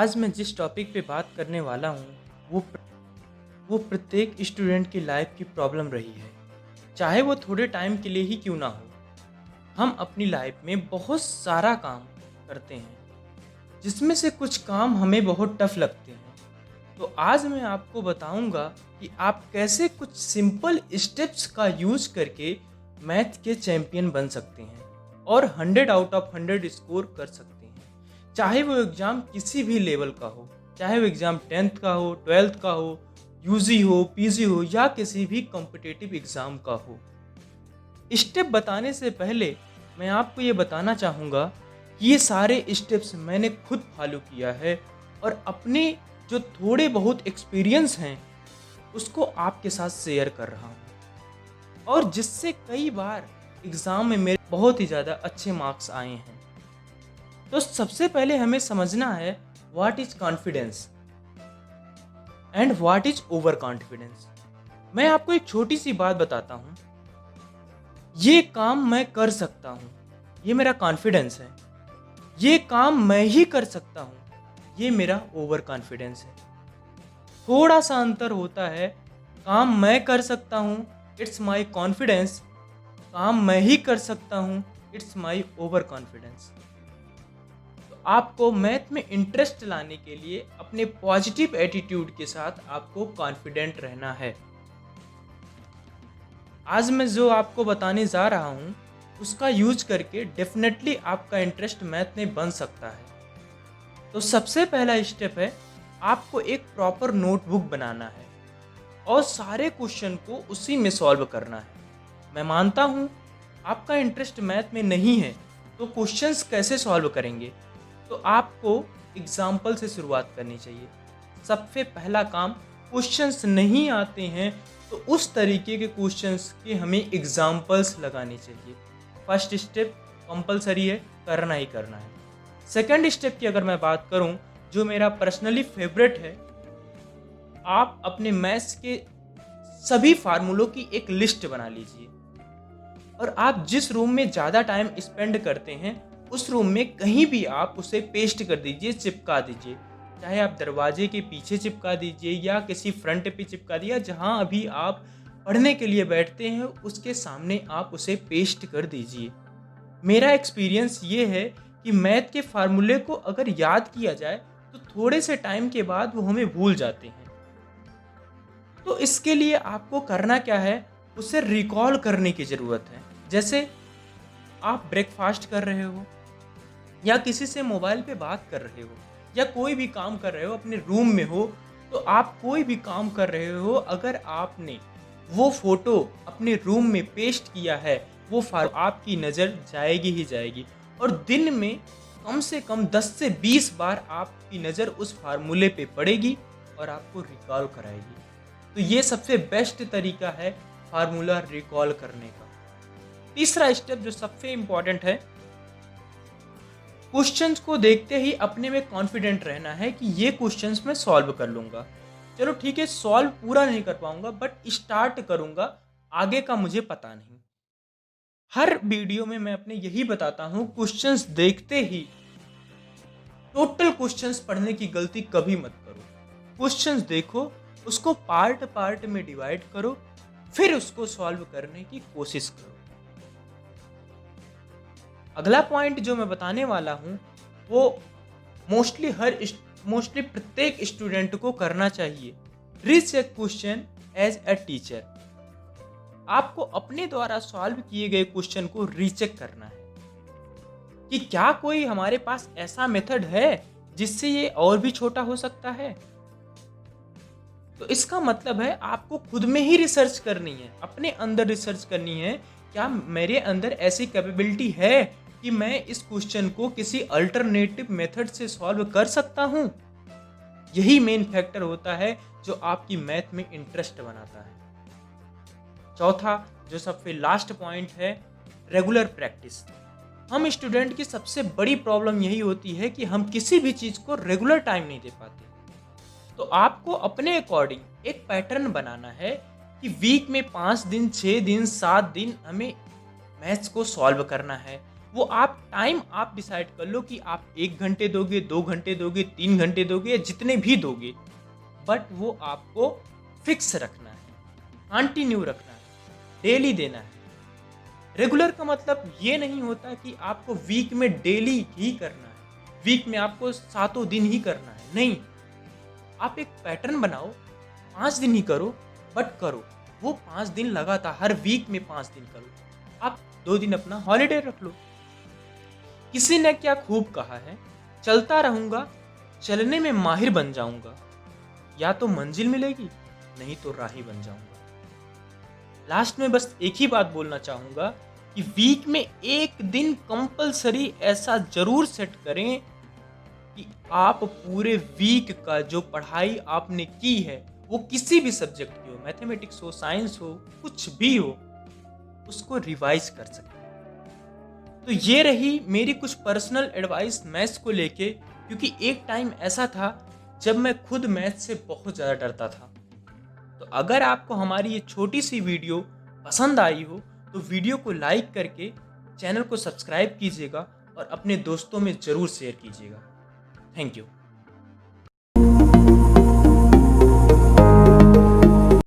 आज मैं जिस टॉपिक पे बात करने वाला हूँ वो प्रत्येक स्टूडेंट की लाइफ की प्रॉब्लम रही है। चाहे वो थोड़े टाइम के लिए ही क्यों ना हो। हम अपनी लाइफ में बहुत सारा काम करते हैं, जिसमें से कुछ काम हमें बहुत टफ लगते हैं। तो आज मैं आपको बताऊंगा कि आप कैसे कुछ सिंपल स्टेप्स का यूज करके मैथ के चैंपियन बन सकते हैं और 100 आउट ऑफ 100 स्कोर कर सकते हैं। चाहे वो एग्ज़ाम किसी भी लेवल का हो, चाहे वो एग्ज़ाम 10th का हो, 12th का हो, यूजी हो, पीजी हो या किसी भी कॉम्पिटिटिव एग्ज़ाम का हो। स्टेप बताने से पहले मैं आपको ये बताना चाहूँगा कि ये सारे स्टेप्स मैंने खुद फॉलो किया है और अपने जो थोड़े बहुत एक्सपीरियंस हैं उसको आपके साथ शेयर कर रहा हूँ, और जिससे कई बार एग्ज़ाम में मेरे बहुत ही ज़्यादा अच्छे मार्क्स आए हैं। तो सबसे पहले हमें समझना है what is confidence and what is over confidence. मैं आपको एक छोटी सी बात बताता हूँ। ये काम मैं कर सकता हूँ, ये मेरा कॉन्फिडेंस है। ये काम मैं ही कर सकता हूँ, ये मेरा ओवर कॉन्फिडेंस है। थोड़ा सा अंतर होता है। काम मैं कर सकता हूँ, इट्स माई कॉन्फिडेंस। काम मैं ही कर सकता हूँ, इट्स माई ओवर कॉन्फिडेंस। तो आपको मैथ में इंटरेस्ट लाने के लिए अपने पॉजिटिव एटीट्यूड के साथ आपको कॉन्फिडेंट रहना है। आज मैं जो आपको बताने जा रहा हूँ उसका यूज करके डेफिनेटली आपका इंटरेस्ट मैथ में बन सकता है। तो सबसे पहला स्टेप है, आपको एक प्रॉपर नोटबुक बनाना है और सारे क्वेश्चन को उसी में सॉल्व करना है। मैं मानता हूँ आपका इंटरेस्ट मैथ में नहीं है, तो क्वेश्चंस कैसे सॉल्व करेंगे? तो आपको एग्जाम्पल से शुरुआत करनी चाहिए। सबसे पहला काम, क्वेश्चंस नहीं आते हैं तो उस तरीके के क्वेश्चंस के हमें एग्जाम्पल्स लगाने चाहिए। फर्स्ट स्टेप कंपलसरी है, करना ही करना है। सेकंड स्टेप की अगर मैं बात करूं, जो मेरा पर्सनली फेवरेट है, आप अपने मैथ्स के सभी फार्मूलों की एक लिस्ट बना लीजिए और आप जिस रूम में ज़्यादा टाइम स्पेंड करते हैं उस रूम में कहीं भी आप उसे पेस्ट कर दीजिए, चिपका दीजिए। चाहे आप दरवाजे के पीछे चिपका दीजिए या किसी फ्रंट पे चिपका दिया, जहां अभी आप पढ़ने के लिए बैठते हैं उसके सामने आप उसे पेस्ट कर दीजिए। मेरा एक्सपीरियंस ये है कि मैथ के फार्मूले को अगर याद किया जाए तो थोड़े से टाइम के बाद वो हमें भूल जाते हैं। तो इसके लिए आपको करना क्या है, उसे रिकॉल करने की ज़रूरत है। जैसे आप ब्रेकफास्ट कर रहे हो या किसी से मोबाइल पे बात कर रहे हो या कोई भी काम कर रहे हो, अपने रूम में हो, तो आप कोई भी काम कर रहे हो, अगर आपने वो फोटो अपने रूम में पेस्ट किया है, वो आपकी नज़र जाएगी ही जाएगी और दिन में कम से कम 10 से 20 बार आपकी नज़र उस फार्मूले पे पड़ेगी और आपको रिकॉल कराएगी। तो ये सबसे बेस्ट तरीका है फार्मूला रिकॉल करने का। तीसरा स्टेप जो सबसे इम्पॉर्टेंट है, क्वेश्चंस को देखते ही अपने में कॉन्फिडेंट रहना है कि ये क्वेश्चंस मैं सॉल्व कर लूँगा। चलो ठीक है, सॉल्व पूरा नहीं कर पाऊंगा बट स्टार्ट करूँगा, आगे का मुझे पता नहीं। हर वीडियो में मैं अपने यही बताता हूँ, क्वेश्चंस देखते ही टोटल क्वेश्चंस पढ़ने की गलती कभी मत करो। क्वेश्चंस देखो, उसको पार्ट पार्ट में डिवाइड करो, फिर उसको सॉल्व करने की कोशिश करो। अगला पॉइंट जो मैं बताने वाला हूँ वो मोस्टली प्रत्येक स्टूडेंट को करना चाहिए। Recheck question as a teacher. आपको अपने द्वारा सॉल्व किए गए क्वेश्चन को रीचेक करना है कि क्या कोई हमारे पास ऐसा मेथड है जिससे ये और भी छोटा हो सकता है। तो इसका मतलब है आपको खुद में ही रिसर्च करनी है, अपने अंदर रिसर्च करनी है। क्या मेरे अंदर ऐसी कैपेबिलिटी है कि मैं इस क्वेश्चन को किसी अल्टरनेटिव मेथड से सॉल्व कर सकता हूं? यही मेन फैक्टर होता है जो आपकी मैथ में इंटरेस्ट बनाता है। चौथा जो सबसे लास्ट पॉइंट है, रेगुलर प्रैक्टिस। हम स्टूडेंट की सबसे बड़ी प्रॉब्लम यही होती है कि हम किसी भी चीज़ को रेगुलर टाइम नहीं दे पाते। तो आपको अपने अकॉर्डिंग एक पैटर्न बनाना है कि वीक में 5 दिन, 6 दिन, 7 दिन हमें मैथ्स को सॉल्व करना है। वो आप टाइम आप डिसाइड कर लो कि आप 1 घंटे दोगे, 2 घंटे दोगे, 3 घंटे दोगे, जितने भी दोगे, बट वो आपको फिक्स रखना है, कंटिन्यू रखना है, डेली देना है। रेगुलर का मतलब ये नहीं होता कि आपको वीक में डेली ही करना है, वीक में आपको सातों दिन ही करना है, नहीं। आप एक पैटर्न बनाओ, 5 दिन ही करो, बट करो। वो 5 दिन लगातार, हर वीक में 5 दिन करो। आप 2 दिन अपना हॉलीडे रख लो। किसी ने क्या खूब कहा है, चलता रहूंगा, चलने में माहिर बन जाऊंगा, या तो मंजिल मिलेगी, नहीं तो राही बन जाऊंगा। लास्ट में बस एक ही बात बोलना चाहूंगा कि वीक में एक दिन कंपलसरी ऐसा जरूर सेट करें कि आप पूरे वीक का जो पढ़ाई आपने की है, वो किसी भी सब्जेक्ट की हो, मैथमेटिक्स हो, साइंस हो, कुछ भी हो, उसको रिवाइज कर सकें। तो ये रही मेरी कुछ पर्सनल एडवाइस मैथ्स को लेके, क्योंकि एक टाइम ऐसा था जब मैं खुद मैथ्स से बहुत ज़्यादा डरता था। तो अगर आपको हमारी ये छोटी सी वीडियो पसंद आई हो तो वीडियो को लाइक करके चैनल को सब्सक्राइब कीजिएगा और अपने दोस्तों में ज़रूर शेयर कीजिएगा। Thank you.